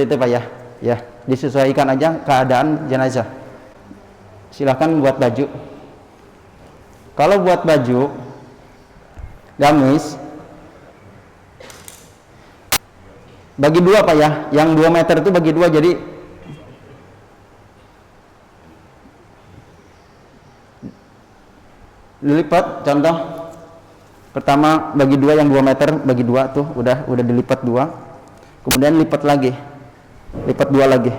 itu Pak ya. Ya, disesuaikan aja keadaan jenazah. Silahkan buat baju. Kalau buat baju gamis bagi dua Pak ya, yang 2 meter itu bagi dua, jadi dilipat. Contoh pertama bagi dua, yang 2 meter bagi dua tuh udah dilipat dua, kemudian lipat lagi, lipat dua lagi,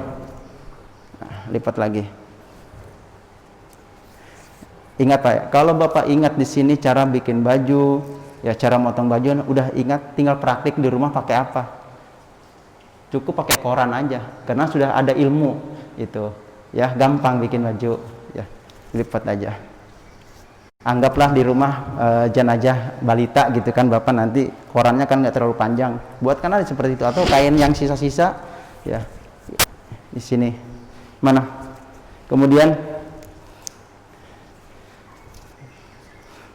nah, lipat lagi. Ingat Pak, kalau Bapak ingat di sini cara bikin baju, ya cara motong baju, udah ingat, tinggal praktik di rumah pakai apa. Cukup pakai koran aja, karena sudah ada ilmu itu, ya gampang bikin baju, ya lipat aja. Anggaplah di rumah jenazah balita gitu kan, Bapak nanti korannya kan nggak terlalu panjang, buatkan aja seperti itu, atau kain yang sisa-sisa, ya di sini mana. Kemudian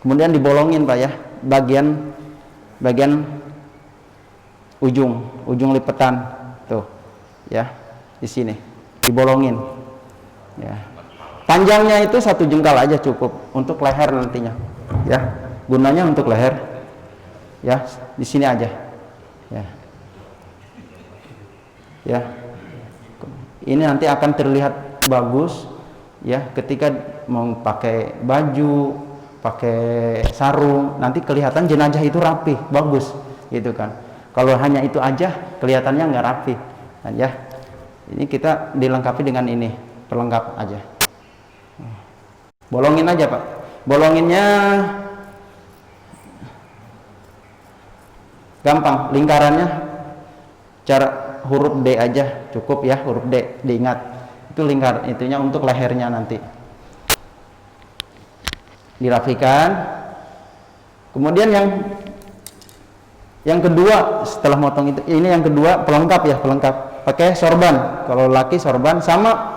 dibolongin Pak ya, bagian ujung lipatan tuh ya, di sini dibolongin ya. Panjangnya itu 1 jengkal aja cukup untuk leher nantinya ya, gunanya untuk leher ya, di sini aja ya. Ya, ini nanti akan terlihat bagus ya ketika mau pakai baju, pakai sarung, nanti kelihatan jenazah itu rapi, bagus gitu kan. Kalau hanya itu aja kelihatannya nggak rapi, nah, ya. Ini kita dilengkapi dengan ini, pelengkap aja. Bolongin aja Pak. Bolonginnya gampang, lingkarannya cara huruf D aja cukup ya, huruf D diingat. Itu lingkar, itunya untuk lehernya nanti. Dirapikan. Kemudian yang kedua setelah motong itu, ini yang kedua pelengkap ya, pelengkap pakai sorban. Kalau laki sorban, sama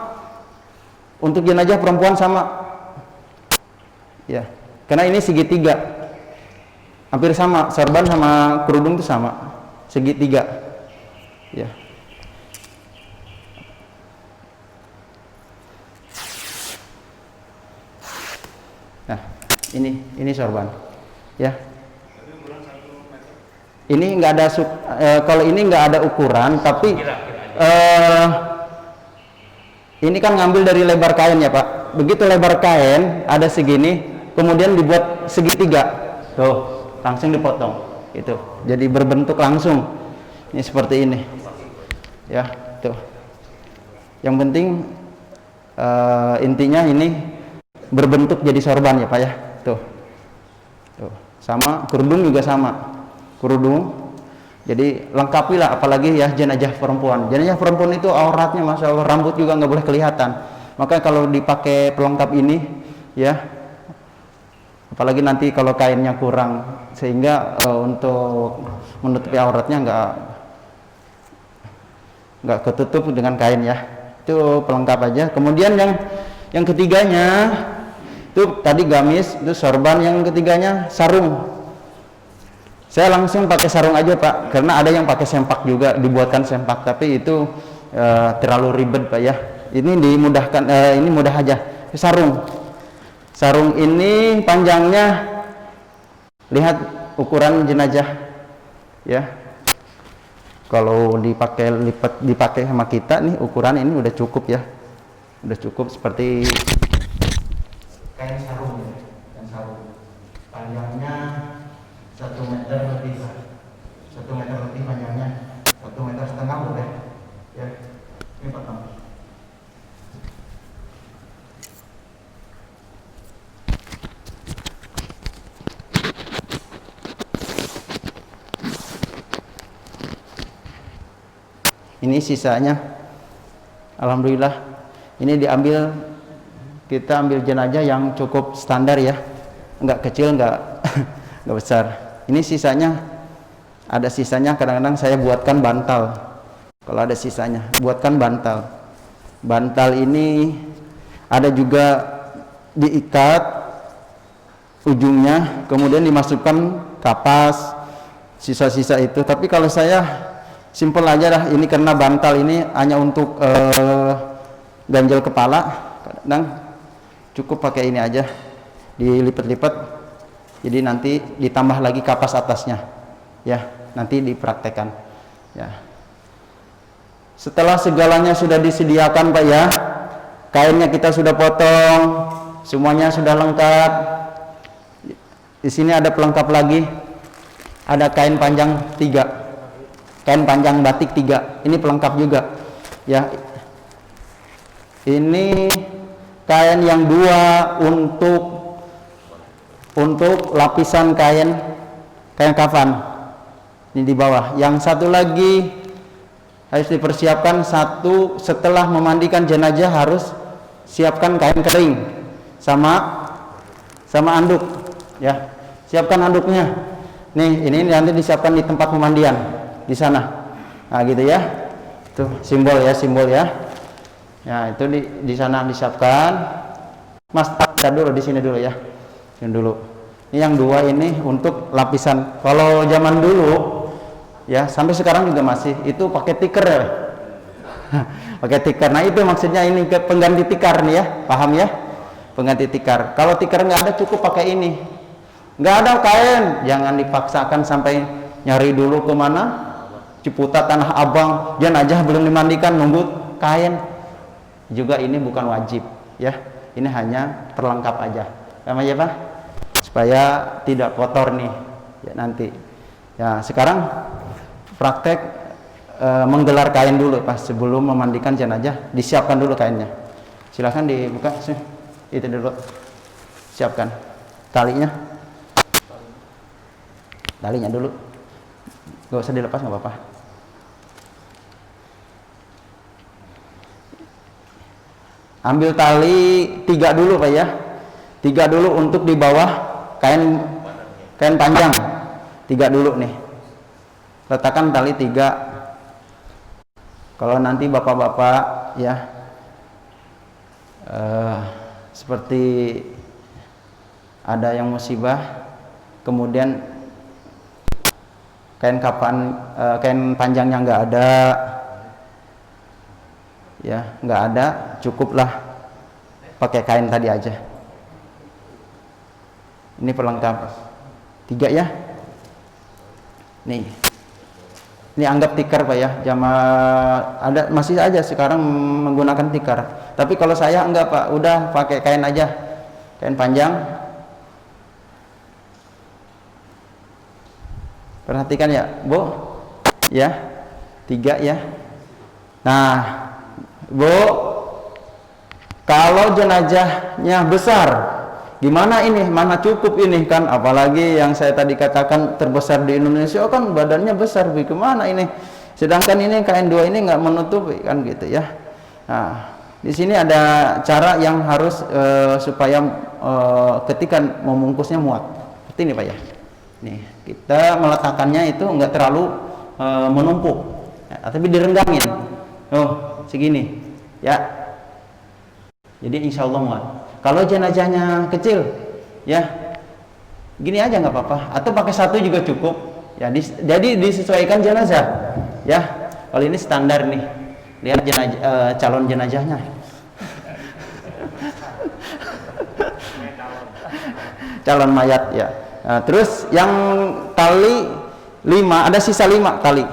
untuk jenazah perempuan sama ya, karena ini segitiga, hampir sama, sorban sama kerudung itu sama, segitiga ya. Nah ini sorban ya. Ini nggak ada kalau ini nggak ada ukuran, tapi ini kan ngambil dari lebar kain ya Pak. Begitu lebar kain ada segini, kemudian dibuat segitiga, tuh langsung dipotong, itu jadi berbentuk langsung. Ini seperti ini, ya tuh. Yang penting intinya ini berbentuk jadi sorban ya Pak ya, tuh. Sama kerudung juga sama. Kerudung, jadi lengkapilah, apalagi ya jenazah perempuan. Jenazah perempuan itu auratnya Masya Allah, rambut juga nggak boleh kelihatan. Maka kalau dipakai pelengkap ini ya, apalagi nanti kalau kainnya kurang, sehingga untuk menutupi auratnya nggak ketutup dengan kain ya. Itu pelengkap aja. Kemudian yang ketiganya itu tadi gamis, itu sorban. Yang ketiganya sarung. Saya langsung pakai sarung aja Pak, karena ada yang pakai sempak juga, dibuatkan sempak, tapi itu terlalu ribet Pak ya. Ini dimudahkan, ini mudah aja. Sarung ini panjangnya, lihat ukuran jenazah ya. Kalau dipakai sama kita nih, ukuran ini udah cukup ya, udah cukup seperti kain sarung ya. Kain sarung panjangnya 1 meter lebih, 1 meter lebih panjangnya, 1,5 meter boleh ya. Ini pertama. Ini sisanya, alhamdulillah ini kita ambil jenazah yang cukup standar ya, nggak kecil, nggak besar. Ini sisanya, ada sisanya, kadang-kadang saya buatkan bantal. Kalau ada sisanya, buatkan bantal. Bantal ini ada juga diikat ujungnya, kemudian dimasukkan kapas, sisa-sisa itu. Tapi kalau saya Simple aja dah, ini karena bantal ini hanya untuk ganjel kepala, kadang cukup pakai ini aja, dilipat-lipat, jadi nanti ditambah lagi kapas atasnya, ya, nanti dipraktekkan, ya. Setelah segalanya sudah disediakan Pak ya, kainnya kita sudah potong, semuanya sudah lengkap. Di sini ada pelengkap lagi, ada kain panjang 3. Kain panjang batik 3, ini pelengkap juga ya. Ini kain yang 2 untuk lapisan kain kafan, ini di bawah. Yang satu lagi harus dipersiapkan, satu setelah memandikan jenazah harus siapkan kain kering sama anduk ya, siapkan anduknya nih, ini nanti disiapkan di tempat pemandian di sana. Nah gitu ya, tuh simbol ya, ya itu di sana disiapkan. Mas tar dulu di sini dulu ya, ini dulu. Ini yang 2 ini untuk lapisan. Kalau zaman dulu ya, sampai sekarang juga masih itu pakai tikar ya. Pakai tikar. Nah itu maksudnya ini ke pengganti tikar nih ya, paham ya, pengganti tikar. Kalau tikar nggak ada, cukup pakai ini. Nggak ada kain, jangan dipaksakan sampai nyari dulu kemana, Ciputat, Tanah Abang, jenazah belum dimandikan nunggu kain. Juga ini bukan wajib ya, ini hanya perlengkap aja, sama ya Pak, supaya tidak kotor nih ya nanti ya. Sekarang praktek menggelar kain dulu pas sebelum memandikan jenazah, disiapkan dulu kainnya. Silahkan dibuka sih, itu dulu, siapkan talinya dulu, gak usah dilepas, nggak apa-apa. Ambil tali 3 dulu Pak ya, 3 dulu untuk di bawah kain panjang, 3 dulu nih, letakkan tali 3. Kalau nanti bapak-bapak ya seperti ada yang musibah, kemudian kain panjangnya nggak ada ya, nggak ada, cukuplah pakai kain tadi aja. Ini pelengkap 3 ya. Nih, ini anggap tikar Pak ya, ada masih aja sekarang menggunakan tikar. Tapi kalau saya enggak Pak, udah pakai kain aja, kain panjang. Perhatikan ya Bu ya, 3 ya. Nah Bu, kalau jenazahnya besar gimana ini, mana cukup ini kan, apalagi yang saya tadi katakan terbesar di Indonesia kan badannya besar, gimana ini, sedangkan ini kain 2 ini nggak menutupi kan gitu ya. Nah di sini ada cara yang harus supaya ketika membungkusnya muat, seperti ini Pak ya. Nih kita meletakkannya itu nggak terlalu menumpuk ya, tapi direnggangin, segini ya, jadi insya Allah muat. Kalau jenazahnya kecil ya gini aja nggak apa-apa, atau pakai 1 juga cukup ya, jadi disesuaikan jenazah ya. Kalau ini standar nih, lihat calon jenazahnya. Calon mayat ya. Nah, terus yang tali 5, ada sisa 5 tali,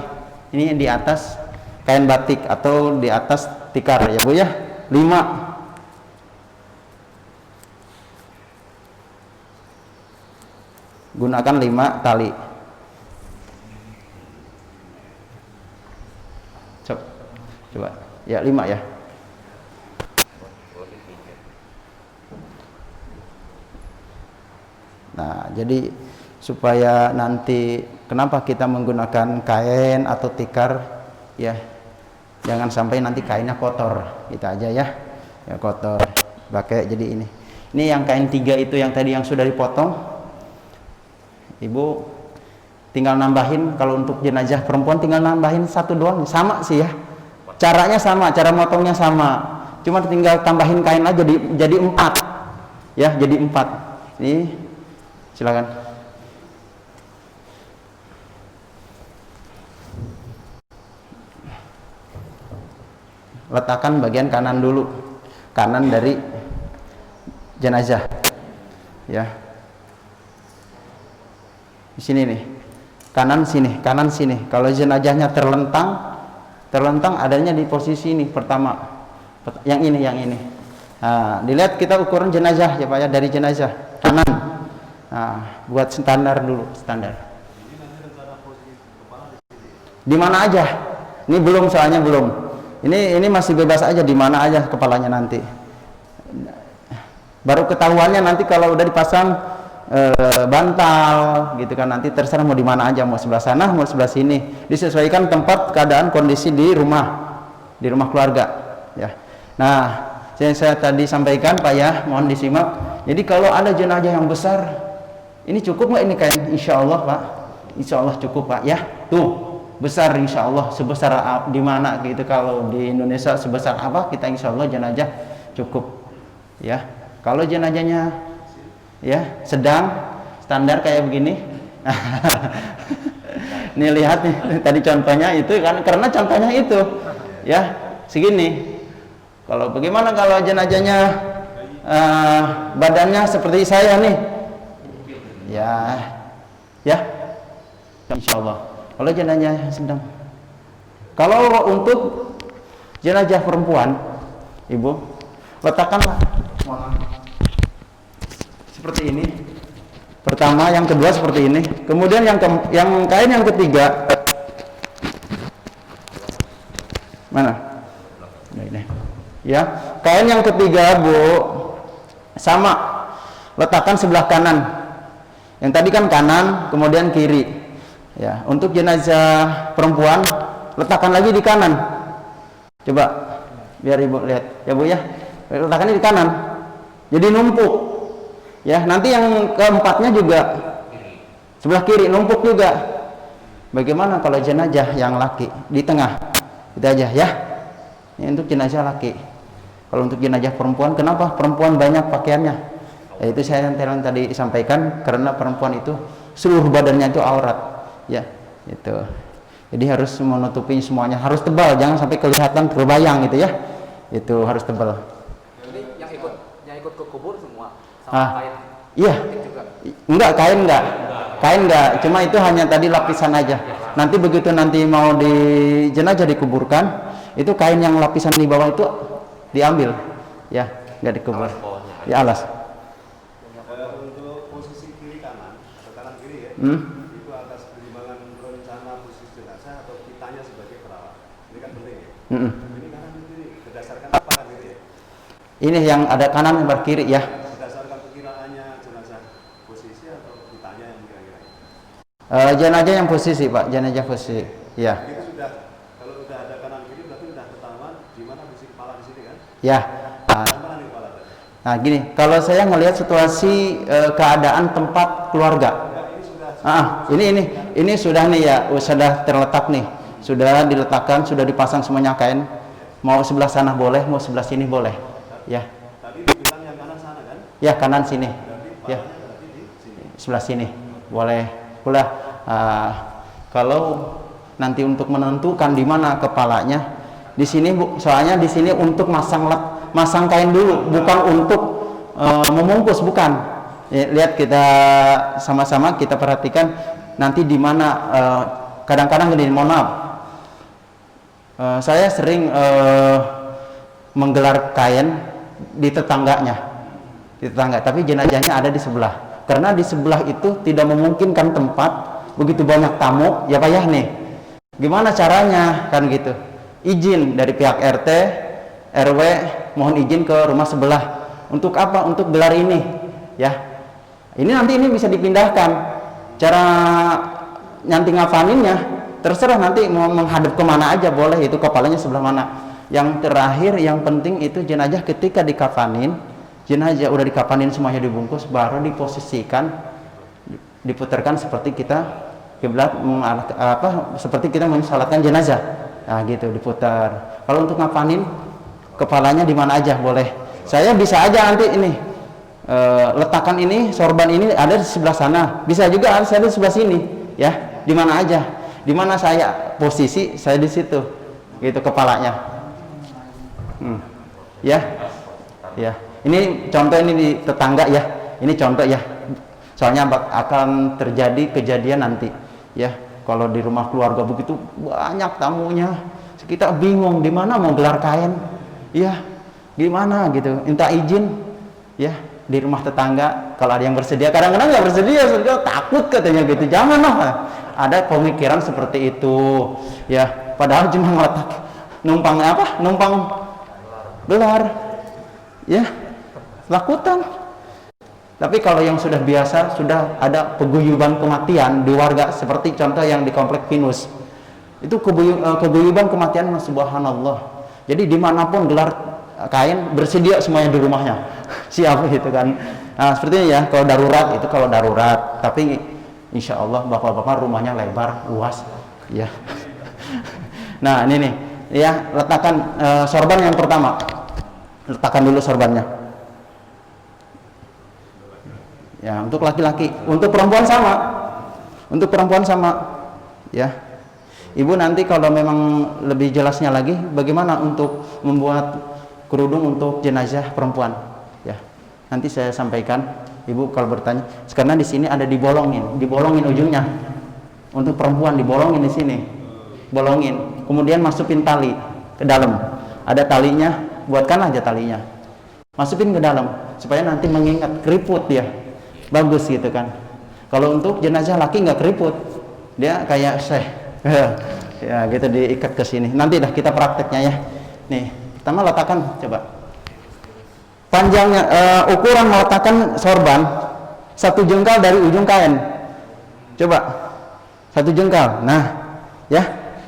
ini di atas kain batik atau di atas tikar ya Bu ya, 5. Gunakan 5 tali. Coba ya, 5 ya. Nah jadi supaya nanti, kenapa kita menggunakan kain atau tikar ya, jangan sampai nanti kainnya kotor, kita aja ya, kotor pakai. Jadi ini yang kain 3 itu yang tadi yang sudah dipotong, Ibu tinggal nambahin. Kalau untuk jenazah perempuan tinggal nambahin 1 doang, sama sih ya, caranya sama, cara motongnya sama, cuma tinggal tambahin kain aja jadi 4 ya, jadi 4. Ini silakan. Letakkan bagian kanan dulu, kanan dari jenazah, ya. Di sini nih, kanan sini, kanan sini. Kalau jenazahnya terlentang adanya di posisi ini pertama, yang ini. Nah, dilihat kita ukuran jenazah ya Pak ya, dari jenazah kanan. Nah, buat standar dulu, standar. Di mana aja? Ini belum, soalnya belum. Ini masih bebas aja, di mana aja kepalanya nanti. Baru ketahuannya nanti kalau udah dipasang bantal gitu kan, nanti terserah mau di mana aja, mau sebelah sana mau sebelah sini, disesuaikan tempat keadaan kondisi di rumah keluarga ya. Nah, saya tadi sampaikan Pak ya, mohon disimak. Jadi kalau ada jenazah yang besar, ini cukup nggak ini kain? Insya Allah Pak, insya Allah cukup Pak ya. Tuh besar insya Allah, sebesar di mana gitu, kalau di Indonesia sebesar apa kita insya Allah jenazah cukup ya. Kalau jenazahnya ya sedang, standar kayak begini. Nih lihat nih, tadi contohnya itu kan, karena contohnya itu ya segini. Kalau bagaimana kalau jenazahnya badannya seperti saya nih, ya insya Allah. Kalau jenazahnya sedang, kalau untuk jenazah perempuan, Ibu, letakkanlah seperti ini. Pertama, yang kedua seperti ini. Kemudian yang kain yang ketiga mana? Ini. Ya, kain yang ketiga Bu, sama, letakkan sebelah kanan. Yang tadi kan kanan, kemudian kiri. Ya, untuk jenazah perempuan letakkan lagi di kanan. Coba biar Ibu lihat ya Bu ya. Letakkannya di kanan. Jadi numpuk. Ya, nanti yang keempatnya juga sebelah kiri numpuk juga. Bagaimana kalau jenazah yang laki di tengah? Itu aja ya. Ini untuk jenazah laki. Kalau untuk jenazah perempuan, kenapa perempuan banyak pakaiannya? Ya, itu saya yang tadi sampaikan, karena perempuan itu seluruh badannya itu aurat. Ya, itu. Jadi harus menutupi semuanya, harus tebal, jangan sampai kelihatan terbayang gitu ya. Itu harus tebal. Jadi yang ikut ke kubur semua sama kain. Iya. Enggak, kain enggak, cuma itu hanya tadi lapisan aja. Nanti begitu nanti mau di jenazah dikuburkan, itu kain yang lapisan di bawah itu diambil. Ya, enggak dikubur. Ya, alas. Untuk posisi kiri kanan, atau kanan kiri ya. Itu atas pertimbangan rencana khusus jenazah atau kitanya sebagai perawat. Ini kan penting ya. Ini kanan kiri berdasarkan apa kan gitu ya? Ini yang ada kanan yang kiri ya. Berdasarkan perkiraannya jenazah posisi atau kitanya yang kira-kira? Jenazah yang posisi Pak, jenazah posisi. Ya. Itu sudah, kalau sudah ada kanan kiri berarti sudah ketahuan di mana posisi kepala di sini kan? Ya. Mana nih kepala? Nah gini, kalau saya ngelihat situasi keadaan tempat keluarga. Ini sudah nih ya, sudah terletak nih, sudah diletakkan, sudah dipasang semuanya kain. Mau sebelah sana boleh, mau sebelah sini boleh. Ya. Tadi dibilang yang kanan sana kan? Ya, kanan sini. Ya. Berarti di sini. Sebelah sini boleh. Udah. Kalau nanti untuk menentukan di mana kepalanya, di sini Bu, soalnya di sini untuk masang kain dulu, bukan untuk membungkus, bukan. Ya, lihat kita sama-sama kita perhatikan nanti di mana. Kadang-kadang gini, mohon maaf, saya sering menggelar kain di tetangga, tapi jenazahnya ada di sebelah, karena di sebelah itu tidak memungkinkan tempat, begitu banyak tamu ya Pak ya nih, gimana caranya kan gitu, izin dari pihak RT RW, mohon izin ke rumah sebelah. Untuk apa? Untuk gelar ini ya. Ini nanti ini bisa dipindahkan. Cara nanti ngafaninnya terserah, nanti mau menghadap kemana aja boleh, itu kepalanya sebelah mana. Yang terakhir yang penting itu jenazah ketika dikafanin, jenazah udah dikafanin semuanya dibungkus, baru diposisikan, diputarkan seperti kita kiblat, seperti kita mensalatkan jenazah. Nah gitu diputar. Kalau untuk ngafanin kepalanya di mana aja boleh. Saya bisa aja nanti ini letakkan ini, sorban ini ada di sebelah sana, bisa juga ada di sebelah sini ya, di mana aja, di mana saya posisi saya di situ gitu kepalanya. Ya, ya. Ini contoh, ini di tetangga ya. Ini contoh ya. Soalnya akan terjadi kejadian nanti. Ya, kalau di rumah keluarga begitu banyak tamunya, kita bingung di mana mau gelar kain. Ya, gimana gitu. Minta izin. Ya, di rumah tetangga. Kalau ada yang bersedia, kadang-kadang nggak bersedia, takut katanya gitu. Jangan lah. Ada pemikiran seperti itu. Ya, padahal cuma ngeletak numpang apa? Numpang gelar, ya, lakutan. Tapi kalau yang sudah biasa, sudah ada peguyuban kematian di warga, seperti contoh yang di komplek Pinus, itu keguyuban kematian, subhanallah. Jadi dimanapun gelar kain bersedia semuanya di rumahnya, siap gitu kan. Nah, sepertinya ya, kalau darurat itu kalau darurat, tapi insya Allah bapak-bapak rumahnya lebar, luas, ya. Nah ini nih, ya, letakkan sorban yang pertama. Letakkan dulu sorbannya. Ya, untuk laki-laki, untuk perempuan sama. Untuk perempuan sama. Ya. Ibu nanti kalau memang lebih jelasnya lagi bagaimana untuk membuat kerudung untuk jenazah perempuan. Ya. Nanti saya sampaikan, Ibu kalau bertanya. Karena di sini ada dibolongin ujungnya. Untuk perempuan dibolongin di sini. Bolongin. Kemudian masukin tali ke dalam. Ada talinya. Buatkan aja talinya, masukin ke dalam supaya nanti mengingat, keriput dia, bagus gitu kan. Kalau untuk jenazah laki nggak keriput, dia kayak ya gitu, diikat ke sini. Nanti dah kita prakteknya ya. Nih, pertama letakkan, coba panjangnya, ukuran meletakkan sorban 1 jengkal dari ujung kain. Coba 1 jengkal. Nah, ya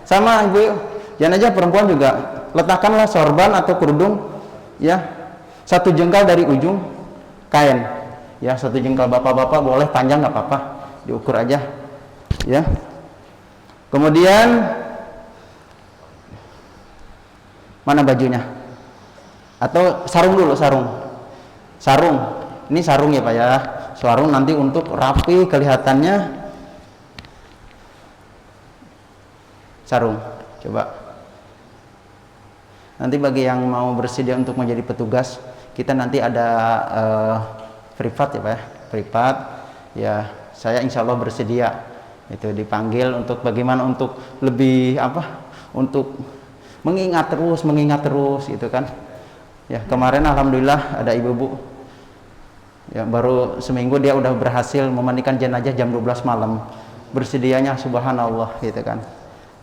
sama ibu, jenazah perempuan juga. Letakkanlah sorban atau kerudung ya 1 jengkal dari ujung kain, ya 1 jengkal. Bapak-bapak boleh panjang nggak apa-apa, diukur aja ya. Kemudian mana bajunya, atau sarung dulu, sarung ini sarung ya Pak ya, sarung nanti untuk rapi kelihatannya. Sarung, coba. Nanti bagi yang mau bersedia untuk menjadi petugas, kita nanti ada privat ya Pak ya, privat ya. Saya insya Allah bersedia itu dipanggil untuk bagaimana untuk lebih apa, untuk mengingat terus gitu kan ya. Kemarin alhamdulillah ada ibu-ibu ya, baru seminggu dia udah berhasil memandikan jenazah jam 12 malam, bersedianya subhanallah gitu kan.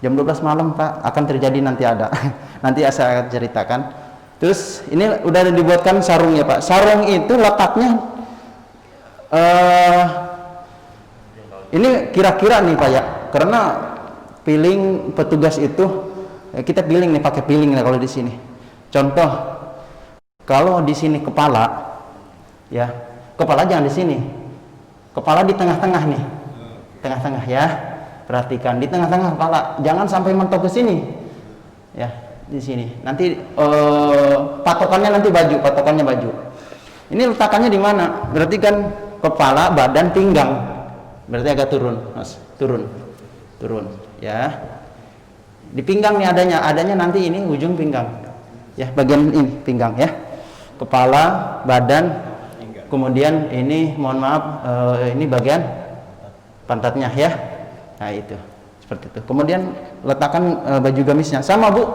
Jam 12 malam Pak, akan terjadi nanti ada. Nanti saya akan ceritakan. Terus ini udah dibuatkan sarung ya Pak. Sarung itu letaknya ini kira-kira nih Pak ya. Karena piling petugas itu kita piling nih, pakai piling nih kalau di sini. Contoh, kalau di sini kepala ya, kepala jangan di sini. Kepala di tengah-tengah nih. Tengah-tengah ya. Perhatikan di tengah-tengah kepala, jangan sampai mentok ke sini ya, di sini nanti patokannya nanti patokannya baju. Ini letakannya di mana? Berarti kan kepala, badan, pinggang, berarti agak turun Mas, turun ya. Di pinggang nih adanya nanti ini ujung pinggang ya, bagian ini pinggang ya, kepala, badan, kemudian ini mohon maaf ini bagian pantatnya ya. Nah itu seperti itu. Kemudian letakkan baju gamisnya sama Bu.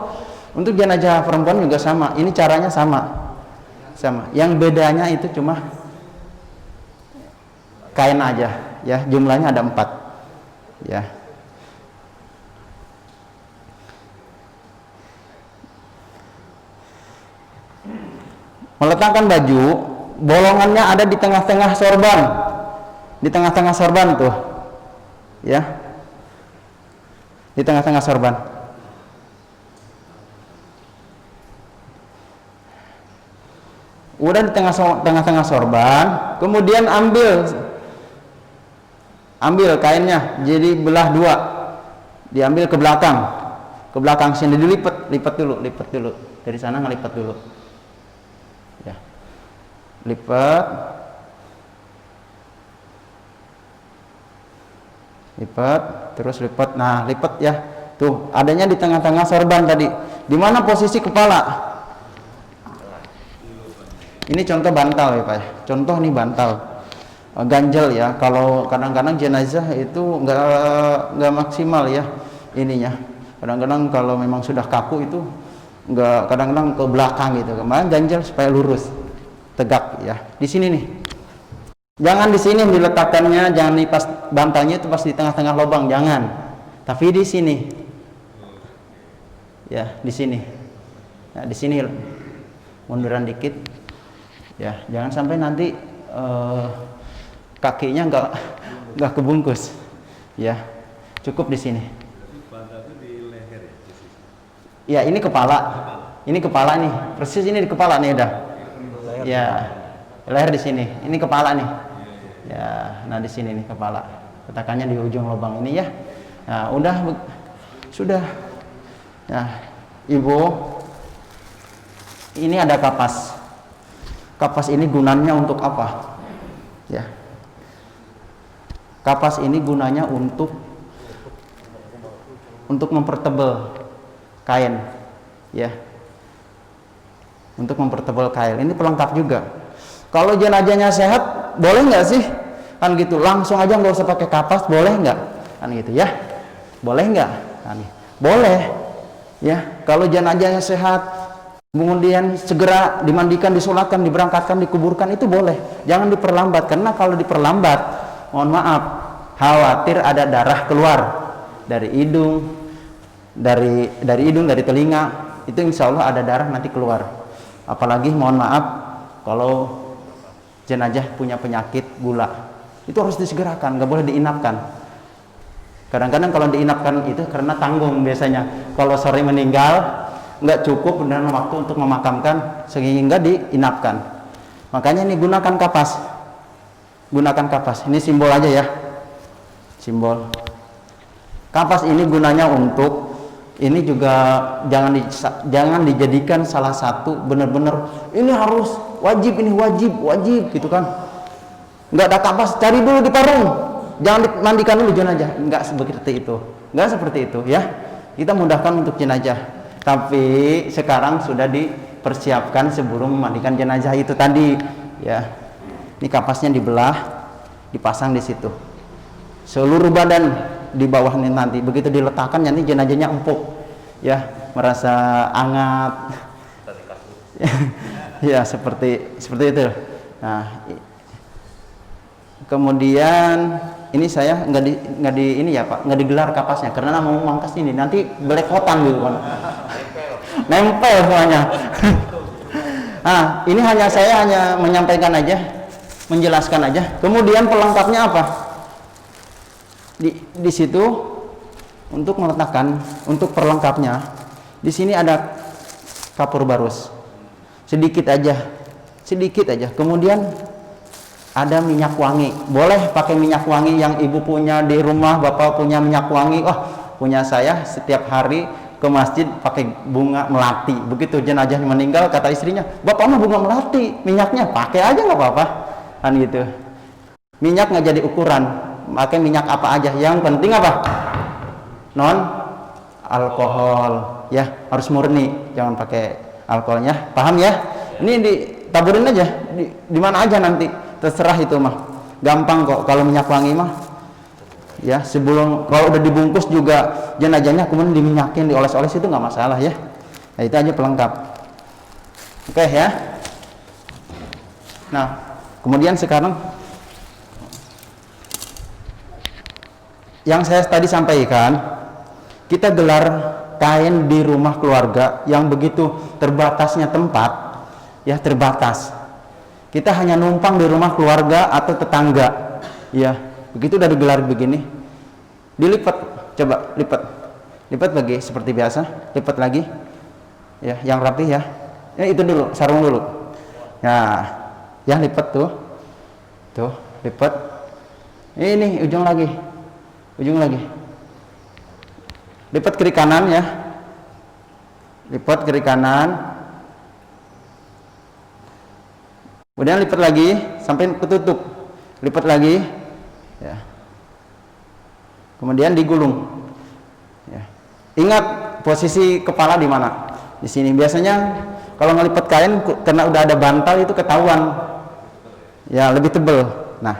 Untuk jenazah perempuan juga sama. Ini caranya sama. Yang bedanya itu cuma kain aja ya. Jumlahnya ada 4 ya. Meletakkan baju, bolongannya ada di tengah-tengah sorban. Di tengah-tengah sorban tuh ya, di tengah-tengah sorban. Udah di tengah-tengah sorban, kemudian ambil kainnya, jadi belah 2, diambil ke belakang sini, lipat dulu dari sana, ngelipat dulu ya, lipat, terus lipat. Nah, lipat ya. Tuh, adanya di tengah-tengah sorban tadi. Di mana posisi kepala? Ini contoh bantal ya Pak ya. Contoh nih bantal. Ganjel ya. Kalau kadang-kadang jenazah itu nggak maksimal ya ininya. Kadang-kadang kalau memang sudah kaku itu nggak, kadang-kadang ke belakang gitu. Kemarin ganjel supaya lurus, tegak ya. Di sini nih. Jangan di sini diletakkannya, jangan di pas bantalnya itu pas di tengah-tengah lubang, jangan. Tapi di sini. Ya, di sini. Nah, di sini munduran dikit. Ya, jangan sampai nanti kakinya nggak kebungkus. Ya, cukup di sini. Bantal itu di leher ya? Ya, ini kepala. Ini kepala nih. Persis ini di kepala nih udah. Ya, leher di sini. Ini kepala nih. Ya, nah di sini nih kepala. Letakkannya di ujung lubang ini ya. Nah, sudah. Nah, Ibu, ini ada kapas. Kapas ini gunanya untuk apa? Ya. Kapas ini gunanya untuk mempertebal kain, ya. Untuk mempertebal kain. Ini pelengkap juga. Kalau jenazahnya sehat, boleh nggak sih? Kan gitu. Langsung aja nggak usah pakai kapas, boleh nggak? Kan gitu ya. Boleh nggak? Kan, boleh. Ya. Kalau jenazahnya sehat, kemudian segera dimandikan, disolatkan, diberangkatkan, dikuburkan, itu boleh. Jangan diperlambat, karena kalau diperlambat, mohon maaf, khawatir ada darah keluar dari hidung, dari hidung, dari telinga, itu insya Allah ada darah nanti keluar. Apalagi mohon maaf kalau jenazah punya penyakit gula, itu harus disegerakan, nggak boleh diinapkan. Kadang-kadang kalau diinapkan itu karena tanggung biasanya. Kalau sore meninggal nggak cukup dan waktu untuk memakamkan sehingga diinapkan. Makanya ini gunakan kapas. Gunakan kapas. Ini simbol aja ya. Simbol. Kapas ini gunanya untuk ini juga jangan dijadikan salah satu benar-benar ini harus wajib, ini wajib gitu kan. Nggak ada kapas, cari dulu di parung. Jangan dimandikan dulu jenazah. Nggak seperti itu. Nggak seperti itu ya. Kita mudahkan untuk jenazah. Tapi sekarang sudah dipersiapkan sebelum memandikan jenazah itu tadi ya. Ini kapasnya dibelah, dipasang di situ. Seluruh badan di bawah ini nanti begitu diletakkan nanti jenazahnya empuk ya, merasa hangat. Ya, seperti itu. Nah, kemudian ini saya nggak di ini ya Pak, nggak digelar kapasnya karena mau mangkas ini nanti belepotan gitu kan. Nempel semuanya. Nah, ini saya hanya menyampaikan aja, menjelaskan aja. Kemudian pelengkapnya apa? Di situ untuk meletakkan, untuk perlengkapnya, di sini ada kapur barus, sedikit aja. Kemudian ada minyak wangi. Boleh pakai minyak wangi yang ibu punya di rumah, bapak punya minyak wangi. Oh, punya saya setiap hari ke masjid pakai bunga melati. Begitu jenazah meninggal, kata istrinya, bapak mah bunga melati, minyaknya pakai aja nggak apa-apa, kan gitu. Minyak nggak jadi ukuran, pakai minyak apa aja. Yang penting apa? Non alkohol, ya harus murni, jangan pakai alkoholnya. Paham ya? Ini ditaburin aja, di mana aja nanti, terserah itu mah. Gampang kok kalau minyak wangi mah. Ya, sebelum kalau udah dibungkus juga jenazahnya kemudian diminyakin, dioles-oles itu nggak masalah ya. Nah, itu aja pelengkap. Oke ya. Nah, kemudian sekarang yang saya tadi sampaikan, kita gelar kain di rumah keluarga yang begitu terbatasnya tempat, ya terbatas. Kita hanya numpang di rumah keluarga atau tetangga, ya. Begitu udah digelar begini, dilipat, coba lipat lagi seperti biasa, lipat lagi, ya, yang rapi ya. Ini itu dulu, sarung dulu. Nah, ya lipat tuh, lipat. Ini ujung lagi, lipat kiri kanan ya, lipat kiri kanan. Kemudian lipat lagi sampai ketutup, lipat lagi. Ya. Kemudian digulung. Ya. Ingat posisi kepala di mana? Di sini. Biasanya Kalau ngelipat kain karena udah ada bantal itu ketahuan. Ya, lebih tebel. Nah,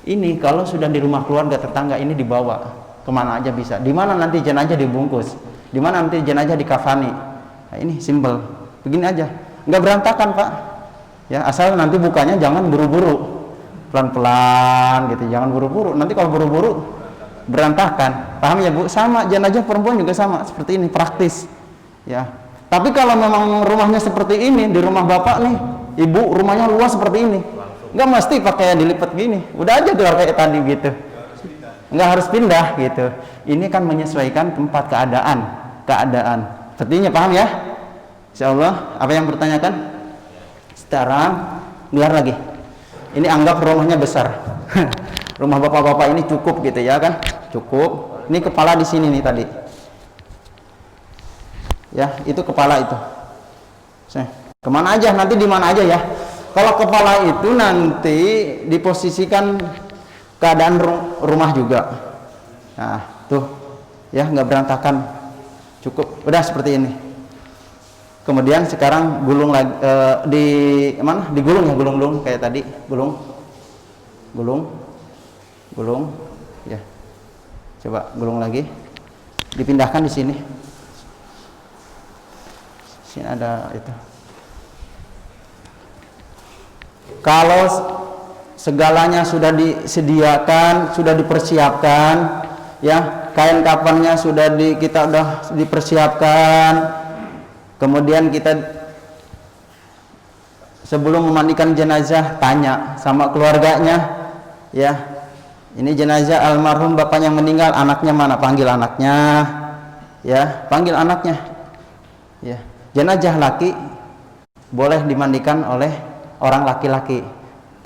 ini kalau sudah di rumah keluarga tetangga ini dibawa kemana aja bisa. Di mana nanti jenazah dibungkus, di mana nanti jenazah dikafani. Nah, ini simple. Begini aja, nggak berantakan Pak. Ya, asal nanti bukanya jangan buru-buru, pelan-pelan gitu, jangan buru-buru. Nanti kalau buru-buru berantakan. Paham ya Bu? Sama jenazah perempuan juga sama seperti ini, praktis. Ya. Tapi kalau memang rumahnya seperti ini, di rumah bapak nih, ibu rumahnya luas seperti ini, nggak mesti pakai dilipat gini, udah aja keluar kayak tadi gitu, nggak harus pindah gitu. Ini kan menyesuaikan tempat keadaan. Sepertinya paham ya? Insya Allah. Apa yang bertanyakan? Sekarang biar lagi. Ini anggap rumahnya besar. Rumah bapak-bapak ini cukup gitu ya kan? Cukup. Ini kepala di sini nih tadi. Ya, itu kepala itu. Kemana aja? Nanti di mana aja ya? Kalau kepala itu nanti diposisikan keadaan rumah juga. Nah, tuh, ya nggak berantakan, cukup. Udah seperti ini. Kemudian sekarang gulung lagi di mana? Digulung ya, gulung kayak tadi, gulung, ya. Coba gulung lagi, dipindahkan di sini. Sini ada itu. Kalau segalanya sudah disediakan, sudah dipersiapkan, ya kain kafannya kita udah dipersiapkan. Kemudian kita sebelum memandikan jenazah tanya sama keluarganya, ya ini jenazah almarhum bapaknya meninggal, anaknya mana? Panggil anaknya, ya panggil anaknya, ya. Jenazah laki boleh dimandikan oleh orang laki-laki,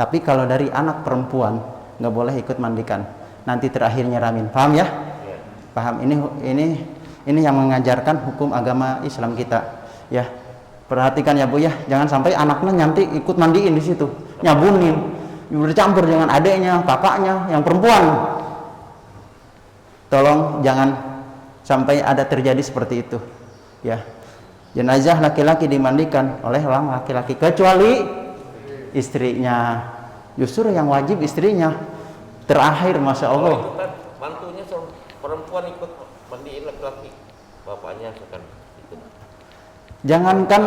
tapi kalau dari anak perempuan nggak boleh ikut mandikan, nanti terakhir nyiramin. Paham ya? Paham. Ini yang mengajarkan hukum agama Islam kita, ya. Perhatikan ya Bu ya, jangan sampai anaknya nanti ikut mandiin di situ, nyabunin, bercampur dengan adiknya, kakaknya yang perempuan. Tolong jangan sampai ada terjadi seperti itu, ya. Jenazah laki-laki dimandikan oleh orang laki-laki kecuali istrinya. Justru yang wajib istrinya. Terakhir, masya Allah. Itu kan mantunya perempuan ikut mandiin laki-laki, bapaknya akan ikut. Jangankan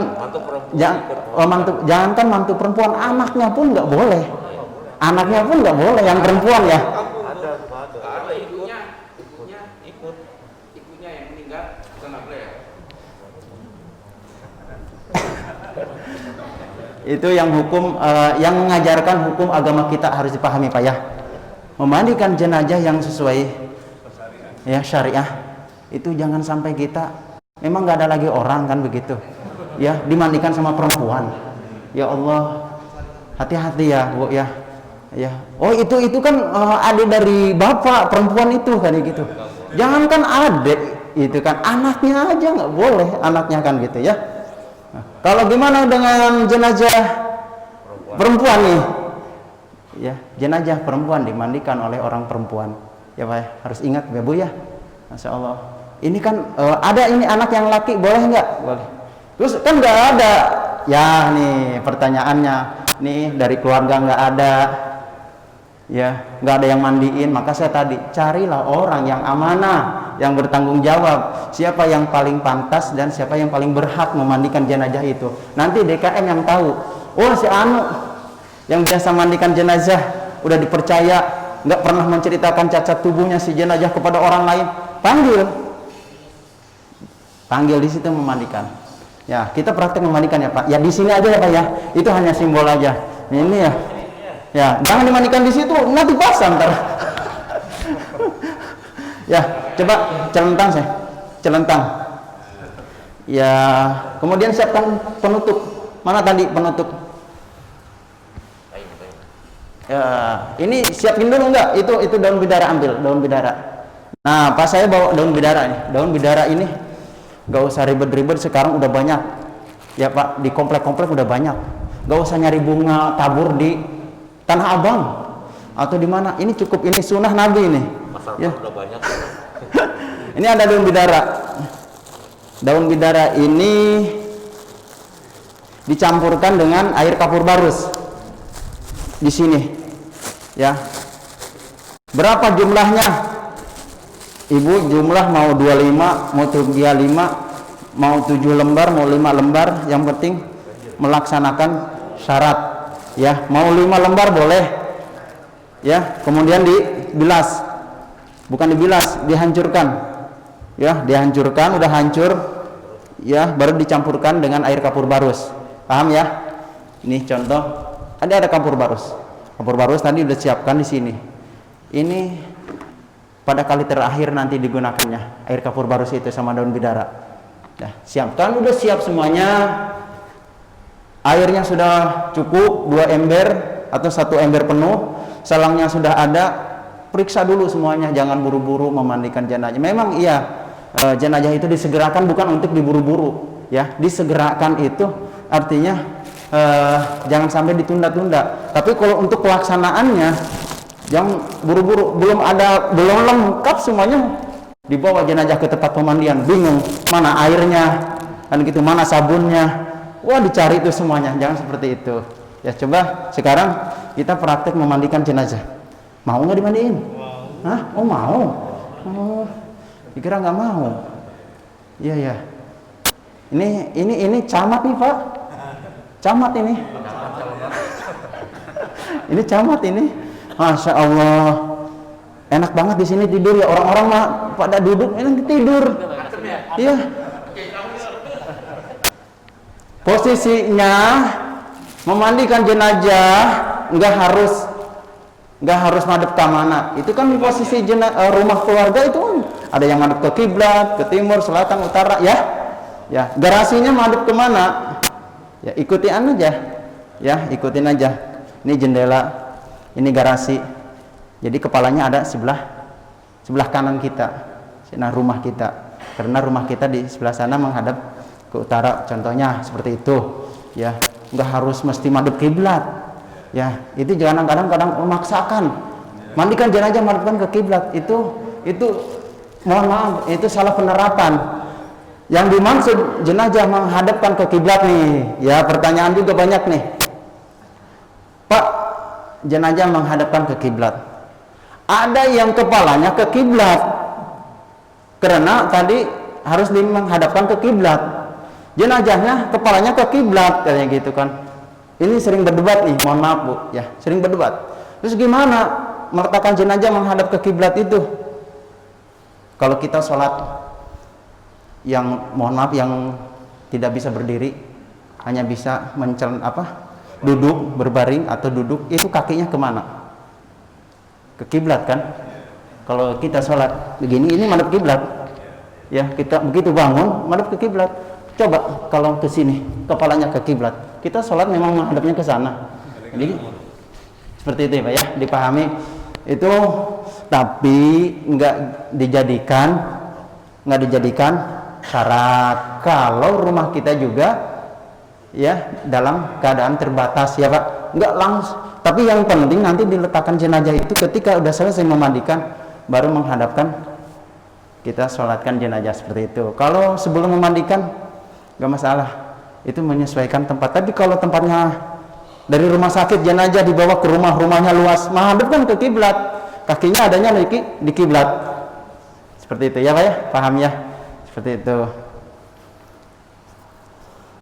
jangankan mantu perempuan, anaknya pun nggak boleh. Anaknya pun nggak boleh, yang perempuan ya. Ada ibunya yang meninggal bukan nggak boleh ya? Itu yang hukum yang mengajarkan hukum agama kita harus dipahami Pak ya. Memandikan jenazah yang sesuai ya syariah itu jangan sampai kita memang nggak ada lagi orang kan begitu ya, dimandikan sama perempuan. Ya Allah, hati-hati ya Bu ya. Ya, oh itu kan adik dari bapak perempuan itu kan gitu. Jangankan adik, itu kan anaknya aja nggak boleh, anaknya kan gitu ya. Nah, kalau gimana dengan jenazah perempuan nih? Ya, jenazah perempuan dimandikan oleh orang perempuan. Ya Pak, ya, harus ingat ya Bu ya. Masya Allah. Ini kan ada ini anak yang laki boleh nggak? Boleh. Terus kan nggak ada. Ya nih pertanyaannya, nih dari keluarga nggak ada. Ya, nggak ada yang mandiin, maka saya tadi carilah orang yang amanah, yang bertanggung jawab, siapa yang paling pantas dan siapa yang paling berhak memandikan jenazah itu. Nanti DKM yang tahu, oh si Anu yang biasa mandikan jenazah, udah dipercaya, nggak pernah menceritakan cacat tubuhnya si jenazah kepada orang lain, panggil di situ memandikan. Ya, kita praktek memandikan ya Pak. Ya di sini aja ya Pak ya, itu hanya simbol aja. Ini ya. Ya, jangan dimandikan di situ, nanti basah ntar. Ya, coba celentang. Ya, kemudian siapkan penutup. Mana tadi penutup? Ya, ini siapin dulu enggak? Itu daun bidara, ambil daun bidara. Nah, pas saya bawa daun bidara nih. Daun bidara ini nggak usah ribet-ribet, sekarang udah banyak. Ya Pak, di komplek-komplek udah banyak. Nggak usah nyari bunga tabur di Tanah Abang atau di mana, ini cukup, ini sunnah Nabi ini. Ya. Udah banyak. Ini ada daun bidara. Daun bidara ini dicampurkan dengan air kapur barus di sini, ya. Berapa jumlahnya? Ibu jumlah mau 25, mau 35, mau 7 lembar, mau 5 lembar, yang penting melaksanakan syarat, ya. Mau 5 lembar boleh, ya. Kemudian dibilas, bukan dibilas, dihancurkan, ya. Dihancurkan, udah hancur, ya, baru dicampurkan dengan air kapur barus. Paham ya? Ini contoh, ada kapur barus. Kapur barus tadi udah siapkan di sini. Ini pada kali terakhir nanti digunakannya air kapur barus itu sama daun bidara. Nah, siapkan, udah siap semuanya. Airnya sudah cukup 2 ember atau 1 ember penuh. Selangnya sudah ada. Periksa dulu semuanya, jangan buru-buru memandikan jenazah. Memang iya, jenazah itu disegerakan bukan untuk diburu-buru, ya. Disegerakan itu artinya jangan sampai ditunda-tunda. Tapi kalau untuk pelaksanaannya jangan buru-buru, belum lengkap semuanya, dibawa jenazah ke tempat pemandian, bingung mana airnya, kan gitu, mana sabunnya, wah dicari itu semuanya. Jangan seperti itu, ya. Coba sekarang kita praktek memandikan jenazah. Mau nggak dimandiin? Hah? Oh mau? Oh, dikira nggak mau. Iya ya. Ini camat nih Pak, camat ini. Ini camat ini. Masya Allah, enak banget di sini tidur ya, orang-orang mah pada duduk enak tidur. Iya. Posisinya memandikan jenazah nggak harus madep ke mana. Itu kan posisi rumah keluarga itu ada yang madep ke kiblat, ke timur, selatan, utara, ya. Ya, garasinya madep ke mana? Ya, ikutin aja. Ya, ikutin aja. Ini jendela. Ini garasi, jadi kepalanya ada sebelah kanan kita, nah rumah kita, karena rumah kita di sebelah sana menghadap ke utara, contohnya seperti itu, ya. Nggak harus mesti madep kiblat, ya. Itu jangan kadang-kadang memaksakan, mandikan jenazah madepkan ke kiblat, itu mohon maaf, itu salah penerapan. Yang dimaksud jenazah menghadapkan ke kiblat nih, ya. Pertanyaan juga banyak nih, Pak, jenazah menghadapkan ke kiblat. Ada yang kepalanya ke kiblat, karena tadi harus menghadapkan ke kiblat. Jenazahnya kepalanya ke kiblat, katanya gitu kan. Ini sering berdebat nih, mohon maaf Bu, ya, sering berdebat. Terus gimana meletakkan jenazah menghadap ke kiblat itu? Kalau kita sholat yang mohon maaf yang tidak bisa berdiri, hanya bisa duduk, berbaring atau duduk, itu kakinya kemana? Ke kiblat kan? Kalau kita sholat begini, ini madep kiblat, ya. Kita begitu bangun madep ke kiblat. Coba kalau ke sini kepalanya ke kiblat, kita sholat memang menghadapnya ke sana. Jadi seperti itu ya Pak, ya, dipahami itu. Tapi nggak dijadikan syarat kalau rumah kita juga, ya, dalam keadaan terbatas, ya Pak, nggak langsung. Tapi yang penting nanti diletakkan jenazah itu ketika udah selesai memandikan, baru menghadapkan, kita sholatkan jenazah seperti itu. Kalau sebelum memandikan nggak masalah, itu menyesuaikan tempat. Tapi kalau tempatnya dari rumah sakit, jenazah dibawa ke rumahnya luas, menghadapkan ke kiblat, kakinya adanya di kiblat, seperti itu ya Pak, ya, paham ya, seperti itu.